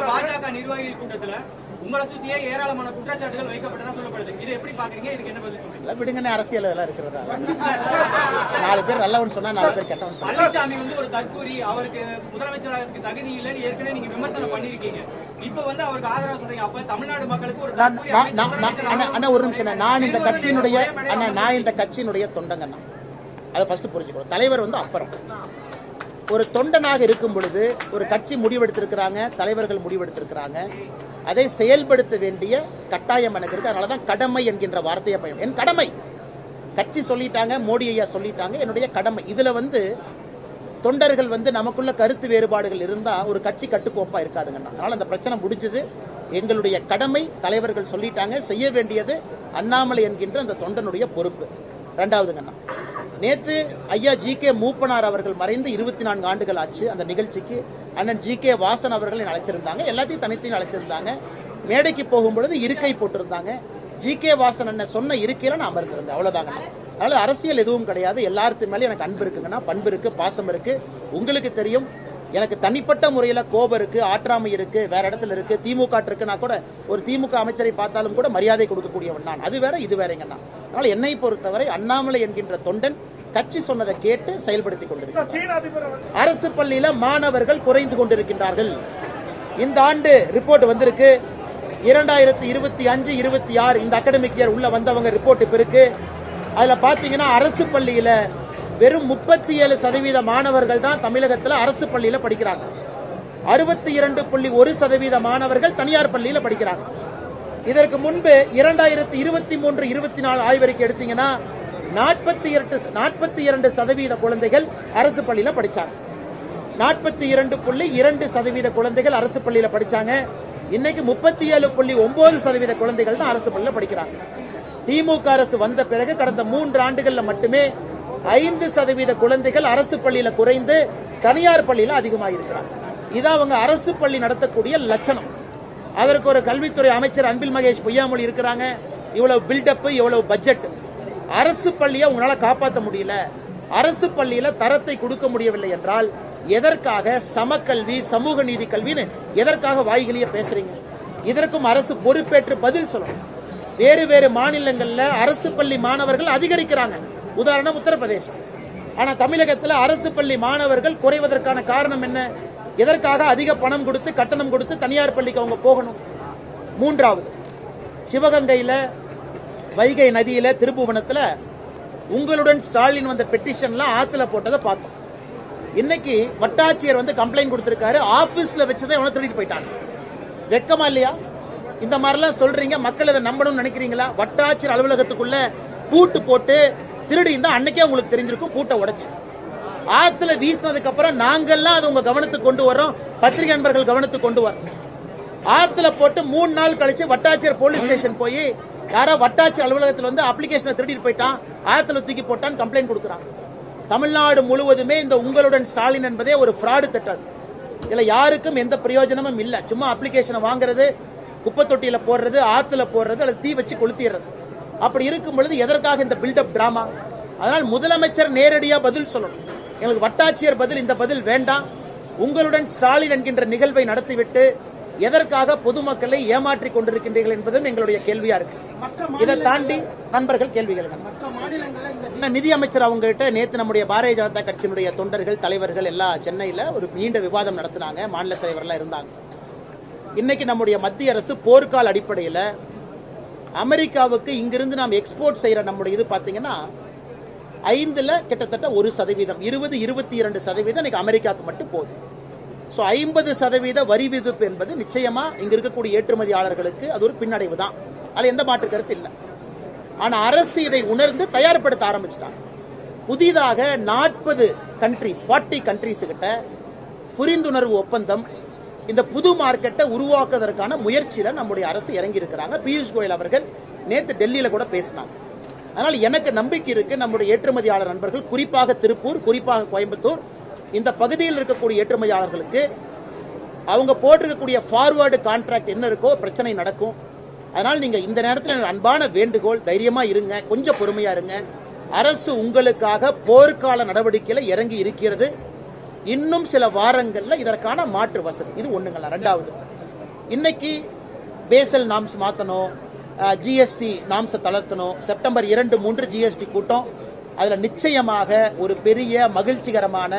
பாஜக நிர்வாகிகள் கூட்டத்துல உங்களை சுத்தியே ஏராளமான குற்றச்சாட்டுகள் வைக்கப்பட்டதா சொல்லப்படுது. இது எப்படி பாக்குறீங்க? இதுக்கு என்ன பதில் சொல்றீங்க? விடுங்கன்னு அரசியல் இதெல்லாம் இருக்கிறதா? 4 பேர் நல்லவன் சொன்னா 4 பேர் கெட்டவன் சொன்னா. பழனிசாமி ஒரு தற்கூரி, அவருக்கு முதலமைச்சராக தகுதி இல்லைன்னு ஏற்கனவே நீங்க விமர்சனம் பண்ணிருக்கீங்க. இப்ப அவருக்கு ஆதரவு சொல்றீங்க. அப்ப தமிழ்நாடு மக்களுக்கு ஒரு ஒரு நிமிஷம், நான் இந்த கட்சியினுடைய தொண்டங்கண்ணா, அதை ஃபர்ஸ்ட் புரிஞ்சுக்கணும். தலைவர் அப்புறம் ஒரு தொண்டனாக இருக்கும் பொழுது ஒரு கட்சி முடிவெடுத்திருக்கிறாங்க, தலைவர்கள் முடிவெடுத்திருக்கிறாங்க, அதை செயல்படுத்த வேண்டிய கட்டாயம் எனக்கு இருக்கு. அதனாலதான் கடமை என்கின்ற வார்த்தையை பயன். என் கடமை, கட்சி சொல்லிட்டாங்க, மோடி ஐயா சொல்லிட்டாங்க, என்னுடைய கடமை. இதுல தொண்டர்கள் நமக்குள்ள கருத்து வேறுபாடுகள் இருந்தா ஒரு கட்சி கட்டுக்கோப்பா இருக்காதுங்கண்ணா. அதனால அந்த பிரச்சனை முடிஞ்சது. எங்களுடைய கடமை, தலைவர்கள் சொல்லிட்டாங்க, செய்ய வேண்டியது அண்ணாமலை என்கின்ற அந்த தொண்டனுடைய பொறுப்பு. 2வதுங்கண்ணா, நேத்து ஐயா ஜி.கே. மூப்பனார் அவர்கள் மறைந்து 24 ஆண்டுகள் ஆச்சு. அந்த நிகழ்ச்சிக்கு அண்ணன் ஜி.கே. வாசன் அவர்கள் அழைச்சிருந்தாங்க, எல்லாத்தையும் தனித்தையும் அழைச்சிருந்தாங்க. மேடைக்கு போகும்பொழுது இருக்கை போட்டிருந்தாங்க. ஜி.கே. வாசன் அண்ணன் சொன்ன இருக்கையில நான் அமர்ந்திருந்தேன், அவ்வளவுதாங்க. அதனால அரசியல் எதுவும் கிடையாது. எல்லாத்து மேலே எனக்கு அன்பு இருக்குங்கன்னா, பண்பு இருக்கு, பாசம் இருக்கு. உங்களுக்கு தெரியும், எனக்கு தனிப்பட்ட முறையில் கோபம் இருக்கு, ஆற்றாமை இருக்கு, வேற இடத்துல இருக்கு, திமுக இருக்கு. நான் கூட ஒரு திமுக அமைச்சரை பார்த்தாலும் கூட மரியாதை கொடுக்கக்கூடியவன் நான். அது வேற, இது வேறங்கண்ணா. அதனால என்னை பொறுத்தவரை அண்ணாமலை என்கின்ற தொண்டன் கட்சி சொன்னதை கேட்டு செயல்படுத்தி கொண்டிருக்கிறார். அரசு பள்ளியில மாணவர்கள் குறைந்து கொண்டிருக்கின்றார்கள். இந்த ஆண்டு ரிப்போர்ட் வந்திருக்கு. 2025, 26 இந்த அகாடமிக் இயர் உள்ள வந்தவங்க ரிப்போர்ட் இப்ப இருக்கு. அதுல பாத்தீங்கன்னா அரசு பள்ளியில வெறும் 37% மாணவர்கள் தான் தமிழகத்தில் அரசு பள்ளியில படிக்கிறாங்க. 62.1% மாணவர்கள் தனியார் பள்ளியில படிக்கிறாங்க. இதற்கு முன்பு 2023, 24 ஆய்வறிக்கை எடுத்தீங்கன்னா 42% குழந்தைகள் அரசு பள்ளியில படிச்சாங்க. 42.2% குழந்தைகள் அரசு பள்ளியில படிச்சாங்க. இன்னைக்கு 37.9% குழந்தைகள் தான் அரசு பள்ளியில படிக்கிறாங்க. திமுக அரசு வந்த பிறகு கடந்த 3 ஆண்டுகள்ல மட்டுமே 5% குழந்தைகள் அரசு பள்ளியில குறைந்து தனியார் பள்ளியில அதிகமாக இருக்கிறாங்க. இது அவங்க அரசு பள்ளி நடத்தக்கூடிய லட்சணம். அதற்கு ஒரு கல்வித்துறை அமைச்சர் அன்பில் மகேஷ் பொய்யாமொழி இருக்கிறாங்க. இவ்வளவு பில்டப், இவ்வளவு பட்ஜெட். அரசு பள்ளியை உங்களால காப்பாற்ற முடியல, அரசு பள்ளியில தரத்தை கொடுக்க முடியவில்லை என்றால் எதற்காக சமக்கல்வி, சமூக நீதி கல்வின்னு எதற்காக வாய்களையே பேசுறீங்க? இதற்கும் அரசு பொறுப்பேற்று பதில் சொல்லணும். வேறு வேறு மாநிலங்கள்ல அரசு பள்ளி மாணவர்கள் அதிகரிக்கிறாங்க. உதாரணம் உத்தரப்பிரதேசம். ஆனா தமிழகத்தில் அரசு பள்ளி மாணவர்கள் குறைவதற்கான காரணம் என்ன? எதற்காக அதிக பணம் கொடுத்து, கட்டணம் கொடுத்து தனியார் பள்ளிக்கு அவங்க போகணும்? 3வது, சிவகங்கையில, வைகை நதியில, திருப்புவனத்துல உங்களுடன் ஸ்டாலின் வந்த பெட்டிஷன்லாம் ஆத்துல போட்டதை பார்த்தோம். இன்னைக்கு வட்டாட்சியர் கம்ப்ளைண்ட் கொடுத்திருக்காரு, ஆபீஸ்ல வச்சதை எவனோ திருடிட்டு போயிட்டாங்க. வெட்கமா இல்லையா? இந்த மாதிரிலாம் சொல்றீங்க, மக்கள் இதை நம்பணும்னு நினைக்கிறீங்களா? வட்டாட்சியர் அலுவலகத்துக்குள்ள பூட்டு போட்டு திருடி இருந்தா அன்னைக்கே உங்களுக்கு தெரிஞ்சிருக்கும். பூட்டை உடைச்சு ஆத்துல வீசினதுக்கு அப்புறம் நாங்கெல்லாம் அது உங்க கவனத்துக்கு கொண்டு வரோம், பத்திரிகை நண்பர்கள் கவனத்துக்கு கொண்டு வரோம். ஆத்துல போட்டு 3 நாள் கழிச்சு வட்டாட்சியர் போலீஸ் ஸ்டேஷன் போய் யாரா வட்டாட்சியர் அலுவலகத்தில் அப்ளிகேஷனை திருடிட்டு போயிட்டான், ஆத்துல தூக்கி போட்டான்னு கம்ப்ளைண்ட் கொடுக்குறாங்க. தமிழ்நாடு முழுவதுமே இந்த உங்களுடன் ஸ்டாலின் என்பதே ஒரு ஃப்ராடு திட்டம். இதுல யாருக்கும் எந்த பிரயோஜனமும் இல்ல. சும்மா அப்ளிகேஷனை வாங்குறது, குப்பை தொட்டியில போடுறது, ஆத்துல போடுறது, அல்லது தீ வச்சு கொளுத்திடுறது. அப்படி இருக்கும் பொழுது எதற்காக இந்த பில்டப் டிராமா? அதனால் முதலமைச்சர் நேரடியா பதில் சொல்லணும். எங்களுக்கு வட்டாட்சியர் பதில், இந்த பதில் வேண்டாம். உங்களுடன் ஸ்டாலின் என்கின்ற நிகழ்வை நடத்திவிட்டு எதற்காக பொதுமக்களை ஏமாற்றிக் கொண்டிருக்கின்றீர்கள் என்பதும் எங்களுடைய கேள்வியா இருக்கு. இதை தாண்டி நண்பர்கள் கேள்விகள், நிதியமைச்சர் அவங்க கிட்ட நேற்று நம்முடைய பாரதிய ஜனதா கட்சியினுடைய தொண்டர்கள், தலைவர்கள் எல்லாம் சென்னையில ஒரு நீண்ட விவாதம் நடத்தினாங்க. மாநில தலைவர்லாம் இருந்தாங்க. இன்னைக்கு நம்முடைய மத்திய அரசு போர்க்கால அடிப்படையில் அமெரிக்காவுக்கு இங்கிருந்து நாம் எக்ஸ்போர்ட் செய்யற நம்முடைய இது பாத்தீங்கன்னா 5ல் கிட்டத்தட்ட 1%, 20-22% இன்னைக்கு அமெரிக்காவுக்கு மட்டும் போகுது. 50% வரி விதிப்பு என்பது நிச்சயமா இங்க இருக்கக்கூடிய ஏற்றுமதியாளர்களுக்கு அது ஒரு பின்னடைவு தான். அதுல எந்த மாற்று கருத்து இல்லை. ஆனா அரசு இதை உணர்ந்து தயார்படுத்த ஆரம்பிச்சிட்டாங்க. புதிதாக 40 கண்ட்ரீஸ் கிட்ட புரிந்துணர்வு ஒப்பந்தம், இந்த புது மார்க்கெட்டை உருவாக்குவதற்கான முயற்சியில நம்முடைய அரசு இறங்கி இருக்கிறாங்க. பியூஷ் கோயல் அவர்கள் நேற்று டெல்லியில கூட பேசினாங்க. அதனால எனக்கு நம்பிக்கை இருக்கு, நம்முடைய ஏற்றுமதியாளர் நண்பர்கள், குறிப்பாக திருப்பூர், குறிப்பாக கோயம்புத்தூர், இந்த பகுதியில் இருக்கக்கூடிய ஏற்றுமதியாளர்களுக்கு அவங்க போட்டிருக்கக்கூடிய ஃபார்வர்டு கான்ட்ராக்ட் என்ன இருக்கோ பிரச்சனை நடக்கும். அதனால் நீங்க இந்த நேரத்தில் அன்பான வேண்டுகோள், தைரியமா இருங்க, கொஞ்சம் பொறுமையா இருங்க. அரசு உங்களுக்காக போர்க்கால நடவடிக்கையில இறங்கி இருக்கிறது. இன்னும் சில வாரங்கள்ல இதற்கான மாற்று வசதி. இது ஒண்ணுங்களா. ரெண்டாவது, இன்னைக்கு பேசல் நாம்ஸ் மாத்தணும், ஜிஎஸ்டி நாம்ஸை தளர்த்தணும். செப்டம்பர் 2, 3 ஜிஎஸ்டி கூட்டம். அதுல நிச்சயமாக ஒரு பெரிய மகிழ்ச்சிகரமான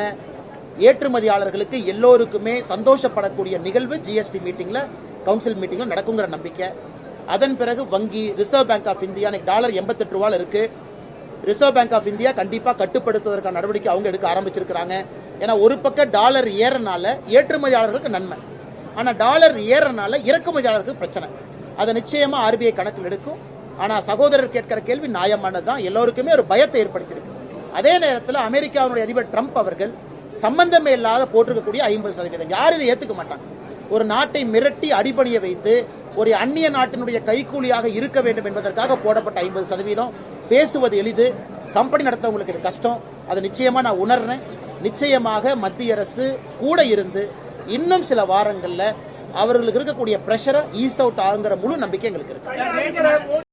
ஏற்றுமதியாளர்களுக்கு எல்லோருக்குமே சந்தோஷப்படக்கூடிய நிகழ்வு ஜிஎஸ்டி மீட்டிங்ல, கவுன்சில் மீட்டிங்ல நடக்குங்கிற நம்பிக்கை. அதன் பிறகு வங்கி, reserve bank of India dollar 88 ரூபாய் இருக்கு. ரிசர்வ் பேங்க் ஆஃப் இந்தியா கண்டிப்பா கட்டுப்படுத்துவதற்கான நடவடிக்கை அவங்க எடுக்க ஆரம்பிச்சிருக்காங்க. ஏன்னா ஒரு பக்கம் டாலர் ஏறனால ஏற்றுமதியாளர்களுக்கு நன்மை, ஆனா டாலர் ஏறனால இறக்குமதியாளர்களுக்கு பிரச்சனை. அதை நிச்சயமா ஆர்பிஐ கணக்கில் எடுக்கும். ஆனா சகோதரர் கேட்கிற கேள்வி நியாயமானதுதான், எல்லோருக்குமே ஒரு பயத்தை ஏற்படுத்தியிருக்கு. அதே நேரத்தில் அமெரிக்காவுடைய அதிபர் ட்ரம்ப் அவர்கள் சம்பந்தமே இல்லாத போட்டிருக்கக்கூடிய 50%, யாரும் இதை ஏத்துக்க மாட்டாங்க. ஒரு நாட்டை மிரட்டி அடிபணிய வைத்து ஒரு அந்நிய நாட்டினுடைய கைக்கூலியாக இருக்க வேண்டும் என்பதற்காக போடப்பட்ட 50%. பேசுவது எளிது, கம்பெனி நடத்தவங்களுக்கு இது கஷ்டம். அதை நிச்சயமா நான் உணர்றேன். நிச்சயமாக மத்திய அரசு கூட இருந்து இன்னும் சில வாரங்கள்ல அவர்களுக்கு இருக்கக்கூடிய பிரஷரை ஈஸ் அவுட் ஆகுங்கிற முழு நம்பிக்கை எங்களுக்கு இருக்கு.